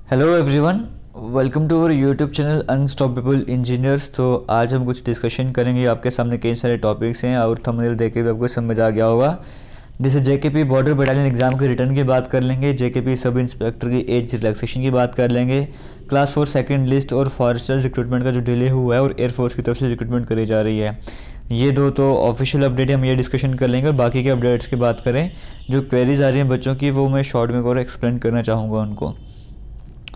Hello everyone, welcome to our YouTube channel unstoppable engineers. तो आज हम कुछ डिस्कशन करेंगे। आपके सामने कई सारे टॉपिक्स हैं और थंबनेल देख के भी आपको समझ आ गया होगा। जैसे जेकेपी बॉर्डर बटालियन एग्जाम के रिटर्न की बात कर लेंगे, जेकेपी सब इंस्पेक्टर की एज रिलैक्सेशन की बात कर लेंगे, क्लास 4 सेकंड लिस्ट और फॉरेस्टर रिक्रूटमेंट का जो डिले हुआ है और एयरफोर्स की तरफ से रिक्रूटमेंट करी जा रही है। ये दो तो ऑफिशियल अपडेट हम ये डिस्कशन कर लेंगे और बाकी के अपडेट्स की बात करें, जो क्वेरीज आ रही हैं बच्चों की, वो मैं शॉर्ट में और एक्सप्लेन करना चाहूँगा उनको।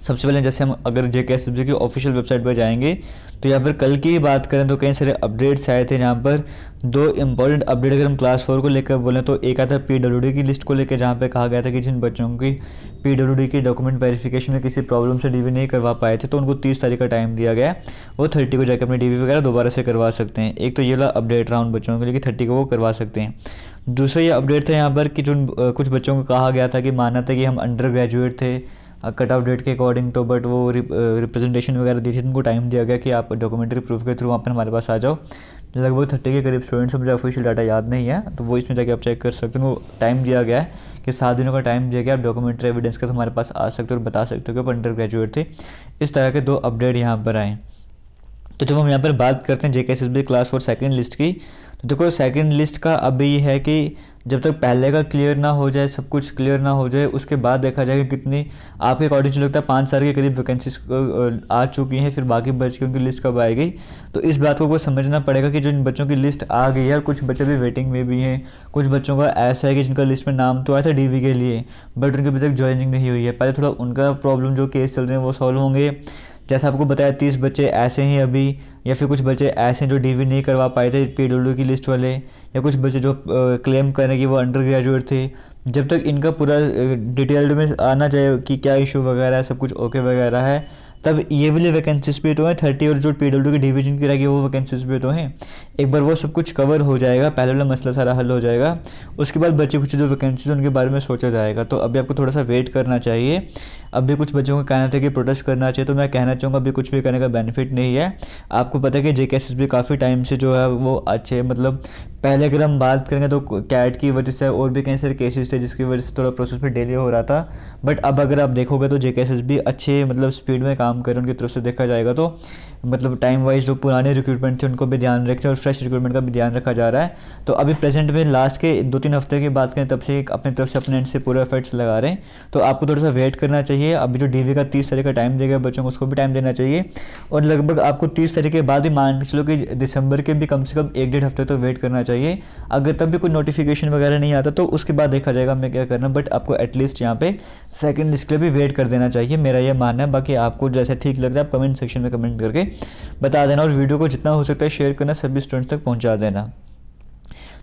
सबसे पहले जैसे हम अगर जेकेएसएसबी की ऑफिशियल वेबसाइट पर जाएंगे तो यहाँ पर कल की ही बात करें तो कई सारे अपडेट्स आए थे। जहाँ पर दो इंपॉर्टेंट अपडेट अगर हम क्लास 4 को लेकर बोलें तो एक आता पीडब्ल्यूडी की लिस्ट को लेकर, जहाँ पे कहा गया था कि जिन बच्चों की पीडब्ल्यूडी की डॉक्यूमेंट वेरिफिकेशन में किसी प्रॉब्लम से डीवी नहीं करवा पाए थे तो उनको 30 तारीख का टाइम दिया गया। वो 30 को जाकर अपनी डीवी वगैरह दोबारा से करवा सकते हैं। एक तो ये वाला अपडेट रहा उन बच्चों के लिए कि 30 को वो करवा सकते हैं। दूसरा ये अपडेट था यहाँ पर कि जो कुछ बच्चों को कहा गया था कि माना था कि हम अंडर ग्रेजुएट थे कट ऑफ डेट के अकॉर्डिंग, तो बट वो रिप्रेजेंटेशन वगैरह दी थी, उनको टाइम दिया गया कि आप डॉक्यूमेंट्री प्रूफ के थ्रू वहाँ पर हमारे पास आ जाओ। लगभग 30 के करीब स्टूडेंट्स, मुझे ऑफिशियल डाटा याद नहीं है तो वो इसमें जाके आप चेक कर सकते हो। वो टाइम दिया गया है कि 7 दिनों का टाइम दिया गया, आप डॉक्यूमेंट्री एविडेंस के तो हमारे पास आ सकते हो और बता सकते हो कि आप अंडर ग्रेजुएट थे। इस तरह के दो अपडेट यहाँ पर आए। तो जब हम यहाँ पर बात करते हैं जेकेएसएसबी क्लास 4 सेकंड लिस्ट की, तो देखो सेकंड लिस्ट का अभी ये है कि जब तक पहले का क्लियर ना हो जाए, सब कुछ क्लियर ना हो जाए, उसके बाद देखा जाएगा कितनी आपके अकॉर्डिंग लगता है 5 साल के करीब वैकेंसीज आ चुकी हैं, फिर बाकी बच के उनकी लिस्ट कब आएगी। तो इस बात को समझना पड़ेगा कि जो इन बच्चों की लिस्ट आ गई है और कुछ बच्चे भी वेटिंग में भी हैं। कुछ बच्चों का ऐसा है कि जिनका लिस्ट में नाम तो आया था डीवी के लिए बट उनकी अभी तक ज्वाइनिंग नहीं हुई है। पहले थोड़ा उनका प्रॉब्लम जो केस चल रहे हैं वो सॉल्व होंगे। जैसा आपको बताया 30 बच्चे ऐसे हैं अभी, या फिर कुछ बच्चे ऐसे हैं जो डीवी नहीं करवा पाए थे पीडब्ल्यू की लिस्ट वाले, या कुछ बच्चे जो क्लेम करें कि वो अंडर ग्रेजुएट थे। जब तक इनका पूरा डिटेल्ड में आना जाए कि क्या इशू वगैरह है, सब कुछ ओके वगैरह है, तब ये वाली वैकेंसीज भी तो हैं 30, और जो पीडब्ल्यू की डिवीजन की रहेगी वो वैकेंसीज भी तो हैं। एक बार वो सब कुछ कवर हो जाएगा, पहले वाला मसला सारा हल हो जाएगा, उसके बाद बच्चे कुछ जो वैकेंसीज उनके बारे में सोचा जाएगा। तो अभी आपको थोड़ा सा वेट करना चाहिए। अभी कुछ बच्चों का कहना था कि प्रोटेस्ट करना चाहिए, तो मैं कहना चाहूँगा अभी कुछ भी करने का बेनिफिट नहीं है। आपको पता है कि जेकेएसएसबी काफ़ी टाइम से जो है वो अच्छे, मतलब पहले अगर हम बात करेंगे तो कैट की वजह से और भी कई सारे केसेस थे जिसकी वजह से थोड़ा प्रोसेस पे डिले हो रहा था। बट अब अगर आप देखोगे तो जेकेएसएसबी अच्छे मतलब स्पीड में काम कर रहे हैं उनकी तरफ से देखा जाएगा। तो मतलब टाइम वाइज जो पुराने रिक्रूटमेंट थे उनको भी ध्यान रखते हैं और फ्रेश रिक्रूटमेंट का भी ध्यान रखा जा रहा है। तो अभी प्रेजेंट में लास्ट के 2-3 हफ्ते की बात करें तब से अपनी तरफ से अपने एंड से पूरे एफर्ट्स लगा रहे हैं। तो आपको थोड़ा सा वेट करना चाहिए। अभी जो डीवी का 30 तारीख का टाइम देगा बच्चों को, उसको भी टाइम देना चाहिए। और लगभग आपको 30 तारीख के बाद ही मान के चलो कि दिसंबर के भी कम से कम 1-1.5 हफ्ते तो वेट करना चाहिए। अगर तब भी कोई नोटिफिकेशन वगैरह नहीं आता तो उसके बाद देखा जाएगा हमें क्या करना। बट आपको एटलीस्ट यहाँ पे सेकंड लिस्ट के लिए भी वेट कर देना चाहिए, मेरा ये मानना है। बाकी आपको जैसे ठीक लगता है आप कमेंट सेक्शन में कमेंट करके बता देना, और वीडियो को जितना हो सकता है शेयर करना, सभी स्टूडेंट्स तक पहुँचा देना।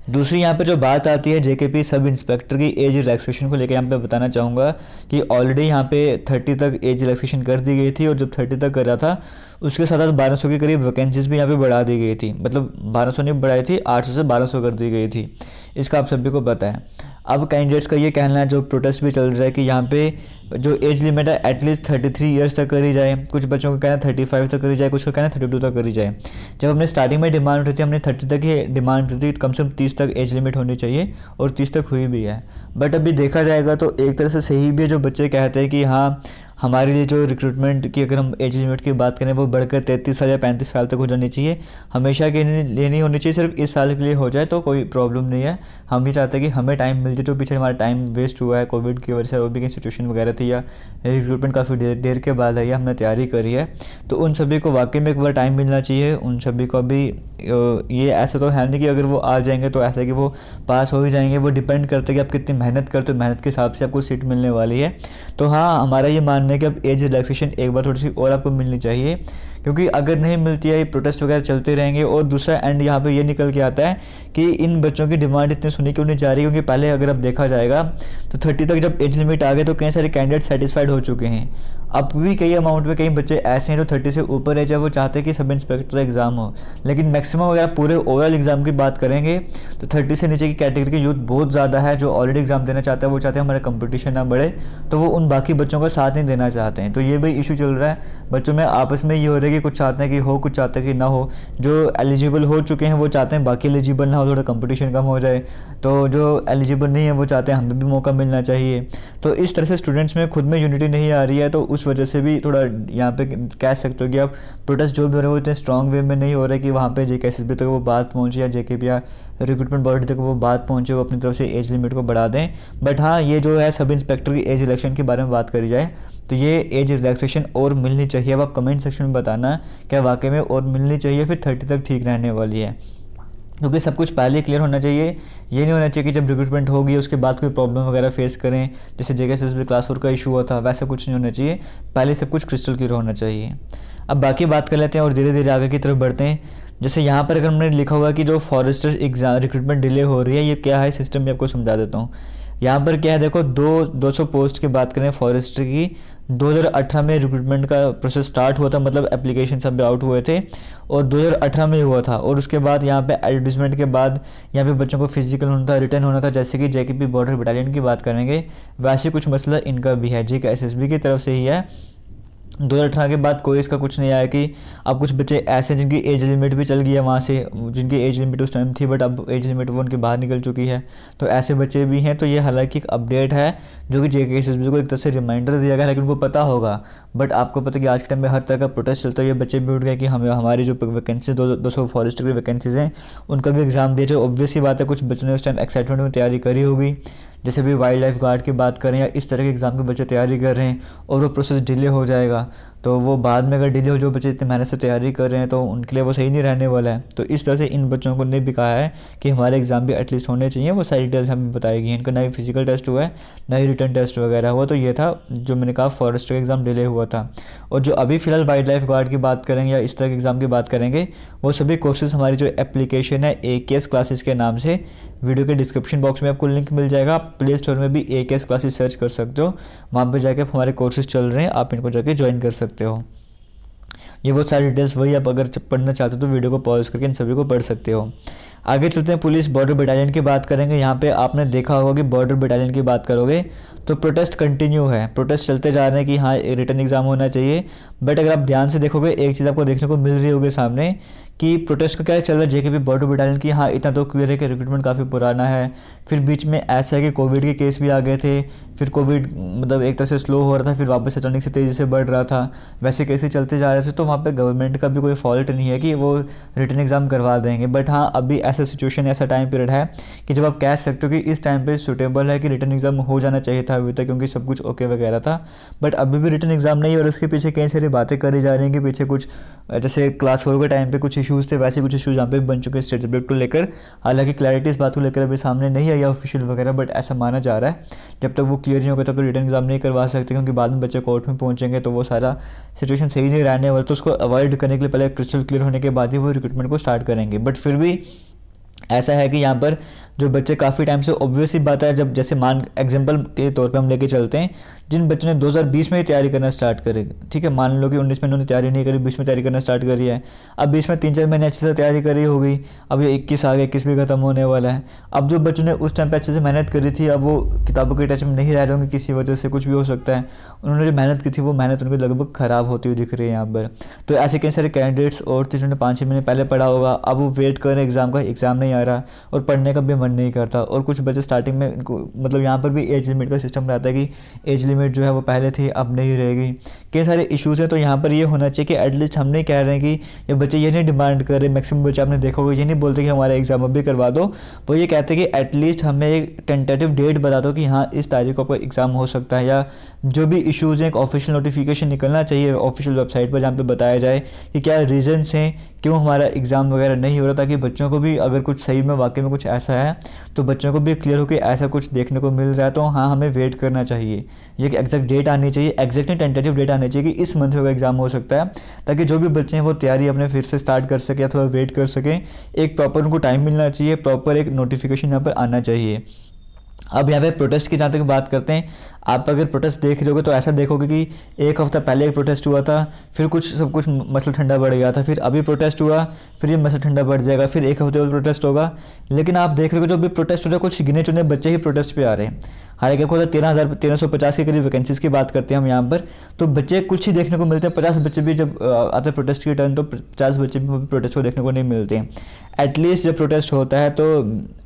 दूसरी यहाँ पे जो बात आती है जेकेपी सब इंस्पेक्टर की एज रिलैक्सेशन को लेकर, यहाँ पे बताना चाहूँगा कि ऑलरेडी यहाँ पे 30 तक एज रिलैक्सेशन कर दी गई थी, और जब 30 तक कर रहा था उसके साथ साथ 1200 के करीब वैकेंसीज भी यहाँ पे बढ़ा दी गई थी। मतलब 1200 नहीं बढ़ाई थी, 800 से 1200 कर दी गई थी। इसका आप सभी को पता है। अब कैंडिडेट्स का ये कहना है, जो प्रोटेस्ट भी चल रहा है, कि यहाँ पे जो एज लिमिट है एटलीस्ट 33 ईयर्स तक करी जाए। कुछ बच्चों का कहना है 35 तक करी जाए, कुछ का कहना है 32 तक करी जाए। जब हमने स्टार्टिंग में डिमांड उठी थी हमने 30 तक ही डिमांड उठी थी, कम से कम 30 तक एज लिमिट होनी चाहिए, और 30 तक हुई भी है। बट अभी देखा जाएगा तो एक तरह से सही भी है जो बच्चे कहते हैं कि हाँ हमारे लिए जो रिक्रूटमेंट की अगर हम एज लिमिट की बात करें वो बढ़कर 33 साल या 35 साल तक हो जानी चाहिए। हमेशा के लिए नहीं होनी चाहिए, सिर्फ इस साल के लिए हो जाए तो कोई प्रॉब्लम नहीं है। हम भी चाहते हैं कि हमें टाइम मिल जाए। जो पीछे हमारा टाइम वेस्ट हुआ है कोविड की वजह से, वो भी कहीं सिचुएशन वगैरह थी या रिक्रूटमेंट काफ़ी देर के बाद है या हमने तैयारी करी है, तो उन सभी को वाकई में एक बार टाइम मिलना चाहिए। उन सभी को अभी ये ऐसा तो है नहीं कि अगर वो आ जाएंगे तो ऐसा है कि वो पास हो ही जाएंगे। वो डिपेंड करता है कि आप कितनी मेहनत करते हो, मेहनत के हिसाब से आपको सीट मिलने वाली है। तो हाँ, हमारा ये मानना है कि अब एज रिलैक्सेशन एक बार थोड़ी सी और आपको मिलनी चाहिए, क्योंकि अगर नहीं मिलती है ये प्रोटेस्ट वगैरह चलते रहेंगे। और दूसरा एंड यहाँ पे ये निकल के आता है कि इन बच्चों की डिमांड इतनी सुनी क्यों नहीं जा रही, क्योंकि पहले अगर अब देखा जाएगा तो 30 तक जब एज लिमिट आ गए तो कई सारे कैंडिडेट सेटिस्फाइड हो चुके हैं। अब भी कई अमाउंट में कई बच्चे ऐसे हैं जो 30 से ऊपर है, जब वो चाहते हैं कि सब इंस्पेक्टर एग्जाम हो। लेकिन मैक्सिमम अगर आप पूरे ओवरऑल एग्जाम की बात करेंगे तो 30 से नीचे की कैटेगरी के यूथ बहुत ज़्यादा है जो ऑलरेडी एग्जाम देना चाहता है। वो चाहते हैं हमारा कंपटीशन ना बढ़े, तो वो उन बाकी बच्चों का साथ नहीं देना चाहते हैं। तो ये भी इशू चल रहा है बच्चों में आपस में। ये हो रहा है कि कि कुछ चाहते हैं कि हो, कुछ चाहते हैं कि ना हो। जो एलिजिबल हो चुके हैं वो चाहते हैं बाकी एलिजिबल ना हो, थोड़ा कंपटीशन कम हो जाए। तो जो एलिजिबल नहीं है वो चाहते हैं हमें भी मौका मिलना चाहिए। तो इस तरह से स्टूडेंट्स में खुद में यूनिटी नहीं आ रही है, तो उस वजह से भी थोड़ा यहाँ पे कह सकते हो कि आप प्रोटेस्ट जो भी हो रहे हैं वो इतने स्ट्रॉन्ग वे में नहीं हो रहा है कि वहाँ पे JKSSB तक वो बात पहुँचे या JKP या रिक्रूटमेंट बॉडी तक वो बात पहुँचे, वो अपनी तरफ से एज लिमिट को बढ़ा दें। बट हाँ, ये जो है सब इंस्पेक्टर की एज रिलैक्सेशन के बारे में बात करी जाए तो ये एज रिलैक्सेशन और मिलनी चाहिए। अब आप कमेंट सेक्शन में बताना क्या वाकई में और मिलनी चाहिए, फिर 30 तक ठीक रहने वाली है, क्योंकि सब कुछ पहले क्लियर होना चाहिए। ये नहीं होना चाहिए कि जब रिक्रूटमेंट होगी उसके बाद कोई प्रॉब्लम वगैरह फेस करें, जैसे JKSSB क्लास 4 का इशू हुआ था, वैसा कुछ नहीं होना चाहिए। पहले सब कुछ क्रिस्टल क्लियर होना चाहिए। अब बाकी बात कर लेते हैं और धीरे धीरे आगे की तरफ बढ़ते हैं। जैसे यहाँ पर अगर हमने लिखा हुआ कि जो फॉरेस्टर एग्जाम रिक्रूटमेंट डिले हो रही है, ये क्या है सिस्टम में आपको समझा देता हूँ। यहाँ पर क्या है, देखो 200 पोस्ट की बात करें फॉरेस्टर की, 2018 में रिक्रूटमेंट का प्रोसेस स्टार्ट हुआ था, मतलब एप्लीकेशन सब आउट हुए थे और 2018 में हुआ था। और उसके बाद यहाँ पे एडवर्टीजमेंट के बाद यहाँ पे बच्चों को फिजिकल होना था, रिटर्न होना था। जैसे कि JKP बॉर्डर बटालियन की बात करेंगे वैसे कुछ मसला इनका भी है, JKSSB की तरफ से ही है। 2018 के बाद कोई इसका कुछ नहीं आया कि अब कुछ बच्चे ऐसे जिनकी एज लिमिट भी चल गई है वहाँ से, जिनकी एज लिमिट उस टाइम थी बट अब एज लिमिट वो उनके बाहर निकल चुकी है, तो ऐसे बच्चे भी हैं। तो ये हालांकि एक अपडेट है जो कि JKSSB को एक तरह से रिमाइंडर दिया गया, लेकिन उनको पता होगा। बट आपको पता है कि आज के टाइम में हर तरह का प्रोटेस्ट चलता है, ये बच्चे भी उठ गए कि हमें हमारी जो वैकेंसी 200 फॉरेस्टर की वैकेंसीज हैं उनका भी एग्ज़ाम दिया जाए। ऑब्वियस ही बात है कुछ बच्चों ने उस टाइम एक्साइटमेंट में तैयारी करी होगी, जैसे भी वाइल्ड लाइफ गार्ड की बात करें या इस तरह के एग्ज़ाम के बच्चे तैयारी कर रहे हैं और वो प्रोसेस डिले हो जाएगा, तो वो बाद में अगर डिले हो, जो बच्चे इतनी मेहनत से तैयारी कर रहे हैं तो उनके लिए वो सही नहीं रहने वाला है। तो इस तरह से इन बच्चों को ने भी कहा है कि हमारे एग्ज़ाम भी एटलीस्ट होने चाहिए। वो सारी डिटेल्स हमें बताएगी। इनका ना ही फिजिकल टेस्ट हुआ है ना ही रिटर्न टेस्ट वगैरह हुआ। तो ये था जो मैंने कहा फॉरेस्टर का एग्ज़ाम डिले हुआ था। और जो अभी फ़िलहाल वाइल्ड लाइफ गार्ड की बात करेंगे या इस तरह के एग्ज़ाम की बात करेंगे, वो सभी कोर्सेज़ हमारी जो एप्लीकेशन है AKS क्लासेस के नाम से, वीडियो के डिस्क्रिप्शन बॉक्स में आपको लिंक मिल जाएगा। आप प्ले स्टोर में भी AKS क्लासेस सर्च कर सकते हो, वहाँ पर जाके हमारे कोर्सेज चल रहे हैं, आप इनको जाके ज्वाइन कर सकते हो। ये वो सारी डिटेल्स वही, आप अगर पढ़ना चाहते हो तो वीडियो को पॉज करके इन सभी को पढ़ सकते हो। आगे चलते हैं, पुलिस बॉर्डर बटालियन की बात करेंगे। यहाँ पे आपने देखा होगा कि बॉर्डर बटालियन की बात करोगे तो प्रोटेस्ट कंटिन्यू है, प्रोटेस्ट चलते जा रहे हैं कि हाँ रिटर्न एग्ज़ाम होना चाहिए। बट अगर आप ध्यान से देखोगे एक चीज़ आपको देखने को मिल रही होगी सामने कि प्रोटेस्ट का क्या चल रहा है JKP बॉर्डर बटालियन की। हाँ, इतना तो क्लियर है कि रिक्रूटमेंट काफ़ी पुराना है, फिर बीच में ऐसा है कि कोविड के केस भी आ गए थे, फिर कोविड मतलब एक तरह से स्लो हो रहा था, फिर वापस अचानक से तेज़ी से बढ़ रहा था, वैसे कैसे चलते जा रहे थे। तो वहाँ पे गवर्नमेंट का भी कोई फॉल्ट नहीं है कि वो रिटर्न एग्ज़ाम करवा देंगे। बट हाँ, अभी ऐसा सिचुएशन, ऐसा टाइम पीरियड है कि जब आप कह सकते हो कि इस टाइम पे सूटेबल है कि रिटर्न एग्ज़ाम हो जाना चाहिए था अभी तक, क्योंकि सब कुछ ओके वगैरह था। बट अभी भी रिटर्न एग्ज़ाम नहीं, और उसके पीछे कई सारी बातें करी जा रही हैं कि पीछे कुछ जैसे क्लास 4 के टाइम पे कुछ इशूज़ थे, वैसे कुछ इशूज़ यहाँ पे बन चुके हैं स्टेट सब्जेक्ट को लेकर। हालांकि क्लैरिटी इस बात को लेकर अभी सामने नहीं आई ऑफिशियल वगैरह, बट ऐसा माना जा रहा है जब तक वो क्लियर नहीं होगा तब तक रिटर्न एग्ज़ाम नहीं करवा सकते, क्योंकि बाद में बच्चे कोर्ट में पहुँचेंगे तो वो सारा सिचुएशन सही नहीं रहने वाला। तो उसको अवॉइड करने के लिए पहले क्रिस्टल क्लियर होने के बाद ही वो रिक्रूटमेंट को स्टार्ट करेंगे। बट फिर भी ऐसा है कि यहाँ पर जो बच्चे काफ़ी टाइम से, ऑब्वियस ही बात है, जब जैसे मान एग्जांपल के तौर पे हम लेके चलते हैं, जिन बच्चों ने 2020 में ही तैयारी करना स्टार्ट करी, ठीक है, मान लो कि 19 में उन्होंने तैयारी नहीं करी, 20 में तैयारी करना स्टार्ट करी है, अब 20 में 3-4 महीने अच्छे से तैयारी करी होगी, अब ये 21 आ गया, 21 भी खत्म होने वाला है। अब जो बच्चों ने उस टाइम पर अच्छे से मेहनत करी थी, अब वो किताबों के टच में नहीं रह रहे होंगे, किसी वजह से कुछ भी हो सकता है, उन्होंने जो मेहनत की थी वो मेहनत उनकी लगभग ख़राब होती हुई दिख रही है यहाँ पर। तो ऐसे कई सारे कैंडिडेट्स और थे जिन्होंने 5-6 महीने पहले पढ़ा होगा, अब वो वेट कर रहे हैं एग्ज़ाम का, एग्ज़ाम नहीं आ रहा और पढ़ने का भी मन नहीं करता। और कुछ बच्चे स्टार्टिंग में इनको मतलब यहाँ पर भी एज लिमिट का सिस्टम रहता है कि एज लिमिट जो है वो पहले थी अब नहीं रहेगी, कई सारे इश्यूज़ हैं। तो यहाँ पर ये होना चाहिए कि एटलीस्ट हम नहीं कह रहे हैं कि ये बच्चे ये नहीं डिमांड कर रहे, मैक्सिमम बच्चे आपने देखा होगा ये नहीं बोलते कि हमारा एग्ज़ाम अभी करवा दो, वो ये कहते हैं कि एटलीस्ट हमें एक टेंटेटिव डेट बता दो कि हाँ इस तारीख को आपका एग्ज़ाम हो सकता है, या जो भी इश्यूज़ हैं एक ऑफिशियल नोटिफिकेशन निकलना चाहिए ऑफिशियल वेबसाइट पर जहाँ पर बताया जाए कि क्या रीज़न्स हैं क्यों हमारा एग्ज़ाम वगैरह नहीं हो रहा, ताकि बच्चों को भी अगर कुछ सही में वाकई में कुछ ऐसा है तो बच्चों को भी क्लियर हो कि ऐसा कुछ देखने को मिल रहा है, तो हाँ हमें वेट करना चाहिए। ये एग्जैक्ट डेट आनी चाहिए, एग्जैक्टली टेंटेटिव डेट आनी चाहिए कि इस मंथ में एग्ज़ाम हो सकता है, ताकि जो भी बच्चे हैं वो तैयारी अपने फिर से स्टार्ट कर सकें या थोड़ा वेट कर सकें। एक प्रॉपर उनको टाइम मिलना चाहिए, प्रॉपर एक नोटिफिकेशन यहाँ पर आना चाहिए। अब यहाँ पे प्रोटेस्ट की जहाँ तक बात करते हैं, आप अगर प्रोटेस्ट देख रहे होगे तो ऐसा देखोगे कि एक हफ्ता पहले एक प्रोटेस्ट हुआ था, फिर सब कुछ मसला ठंडा बढ़ गया था, फिर अभी प्रोटेस्ट हुआ, फिर ये मसला ठंडा बढ़ जाएगा, फिर एक हफ्ते बाद प्रोटेस्ट होगा। लेकिन आप देख रहे हो जो अभी प्रोटेस्ट हो रहा है, कुछ गिने चुने बच्चे ही प्रोटेस्ट पे आ रहे हैं। हालांकि आपको 13,350 के करीब वैकेंसीज़ की बात करते हैं हम यहाँ पर, तो बच्चे कुछ ही देखने को मिलते हैं। 50 बच्चे भी जब आते हैं प्रोटेस्ट की टर्न, तो 50 बच्चे भी प्रोटेस्ट को देखने को नहीं मिलते हैं। एटलीस्ट जब प्रोटेस्ट होता है तो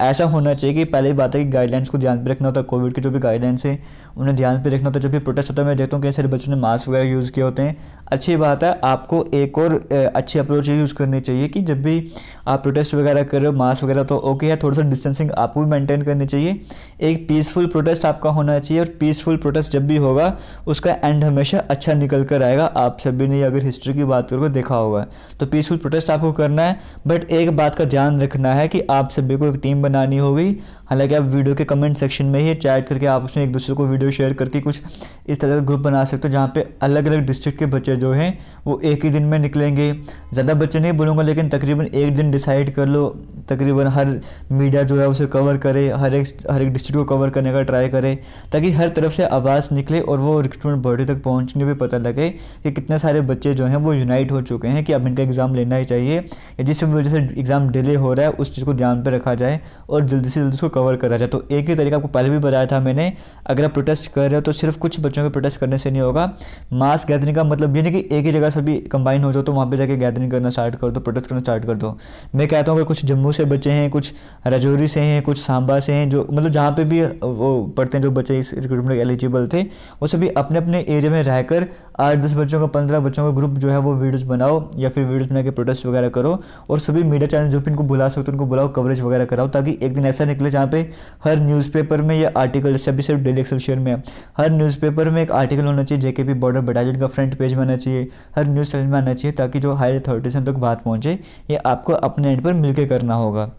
ऐसा होना चाहिए कि पहले ही बात है कि गाइडलाइंस को ध्यान पे रखना होता है, कोविड की जो भी गाइडलाइंस है उन्हें ध्यान पे रखना होता है। जब भी प्रोटेस्ट होता है मैं देखता हूँ कई सारे बच्चों ने मास्क वगैरह यूज़ किए होते हैं, अच्छी बात है। आपको एक और अच्छी अप्रोच यूज़ करनी चाहिए कि जब भी आप प्रोटेस्ट वगैरह कर रहे हो, मास्क वगैरह तो ओके है, थोड़ा सा डिस्टेंसिंग आपको भी मेंटेन करनी चाहिए। एक पीसफुल प्रोटेस्ट आपका होना चाहिए, और पीसफुल प्रोटेस्ट जब भी होगा उसका एंड हमेशा अच्छा निकल कर आएगा। आप सभी ने अगर हिस्ट्री की बात करोगे देखा होगा, तो पीसफुल प्रोटेस्ट आपको करना है। बट एक बात का ध्यान रखना है कि आप सभी को एक टीम बनानी होगी। हालांकि आप वीडियो के कमेंट सेक्शन में ही चैट करके आप उसमें एक दूसरे को वीडियो शेयर करके कुछ इस तरह का ग्रुप बना सकते हो, जहाँ पे अलग अलग डिस्ट्रिक्ट के बच्चे जो हैं वो एक ही दिन में निकलेंगे। ज़्यादा बच्चे नहीं बोलूँगा, लेकिन तकरीबन एक दिन डिसाइड कर लो, तकरीबन हर मीडिया जो है उसे कवर करे, हर एक डिस्ट्रिक्ट को कवर करने का ट्राई करे, ताकि हर तरफ से आवाज़ निकले और वो रिक्रूटमेंट बॉडी तक पहुँचने भी पता लगे कि कितने सारे बच्चे जो हैं वो यूनाइट हो चुके हैं कि अब इनका एग्ज़ाम लेना ही चाहिए, या जिस वजह से एग्ज़ाम डिले हो रहा है उस चीज़ को ध्यान पर रखा जाए और जल्दी से जल्दी उसको कवर करा जाए। तो एक ही तरीका आपको पहले भी बताया था मैंने, अगर आप प्रोटेस्ट कर रहे हो तो सिर्फ कुछ बच्चों के प्रोटेस्ट करने से नहीं होगा। मास गैदरिंग का मतलब ये नहीं कि एक ही जगह सभी कंबाइन हो जाओ तो वहाँ पे जाके गैदरिंग करना स्टार्ट कर दो, प्रोटेस्ट करना स्टार्ट कर दो। मैं कहता हूँ कि कुछ जम्मू से बच्चे हैं, कुछ राजौरी से हैं, कुछ सांबा से हैं, जो मतलब जहाँ पे भी वो पढ़ते हैं, जो बच्चे इस रिक्रूटमेंट एलिजिबल थे, वो सभी अपने अपने एरिया में रहकर 8-10 बच्चों का 15 बच्चों का ग्रुप जो है वो वीडियोज़ बनाओ, या फिर वीडियोज़ बना के प्रोटेस्ट वगैरह करो। और सभी मीडिया चैनल जो भी इनको बुला सकते हो उनको बुलाओ, कवरेज वगैरह कराओ, ताकि एक दिन ऐसा निकले जहाँ पे हर न्यूज़पेपर में या आर्टिकल, जैसे अभी सिर्फ डेली एक्सेलसियर में हर न्यूज़पेपर में एक आर्टिकल होना चाहिए, जेकेपी बॉर्डर बटालियन का फ्रंट पेज में आना चाहिए, हर न्यूज़ चैनल में आना चाहिए, ताकि जो हायर अथॉरिटीज़ तक बात पहुँचे। ये आपको अपने एंड पर मिलकर करना होगा।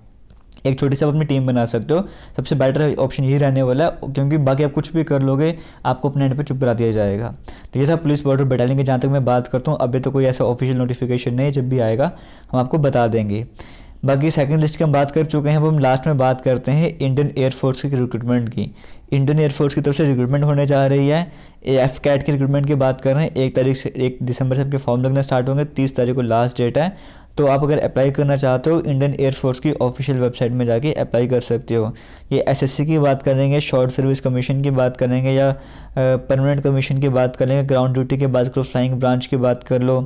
एक छोटी सी आप अपनी टीम बना सकते हो, सबसे बेटर ऑप्शन यही रहने वाला है, क्योंकि बाकी आप कुछ भी कर लोगे आपको अपने एंड पे चुप करा दिया जाएगा। तो ये था पुलिस बॉर्डर बटालियन की जहाँ तक मैं बात करता हूँ। अभी तो कोई ऐसा ऑफिशियल नोटिफिकेशन नहीं है, जब भी आएगा हम आपको बता देंगे। बाकी सेकंड लिस्ट की हम बात कर चुके हैं। अब हम लास्ट में बात करते हैं इंडियन एयरफोर्स की रिक्रूटमेंट की। इंडियन एयरफोर्स की तरफ से रिक्रूटमेंट होने जा रही है। एफ कैट की रिक्रूटमेंट की बात कर रहे हैं। 1 दिसंबर से आपके फॉर्म लगना स्टार्ट होंगे, 30 तारीख को लास्ट डेट है। तो आप अगर अप्लाई करना चाहते हो इंडियन एयरफोर्स की ऑफिशियल वेबसाइट में जाके अप्लाई कर सकते हो। ये एसएससी की बात करेंगे, शॉर्ट सर्विस कमीशन की बात करेंगे, या परमानेंट कमीशन की बात करेंगे, ग्राउंड ड्यूटी की बात करो, फ्लाइंग ब्रांच की बात कर लो,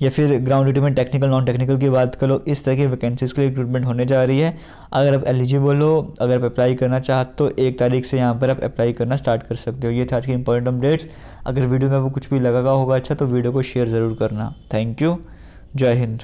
या फिर ग्राउंड ड्यूटी में टेक्निकल नॉन टेक्निकल की बात कर लो। इस तरह की वैकेंसीज़ के लिए रिक्रूटमेंट होने जा रही है। अगर आप एलिजिबल हो, अगर आप अप्लाई करना चाहते हो, 1 तारीख से यहाँ पर आप अप्लाई करना स्टार्ट कर सकते हो। ये थे आज की इंपॉर्टेंट अपडेट्स। अगर वीडियो में आपको कुछ भी लगा होगा अच्छा, तो वीडियो को शेयर ज़रूर करना। Thank you. जय हिंद।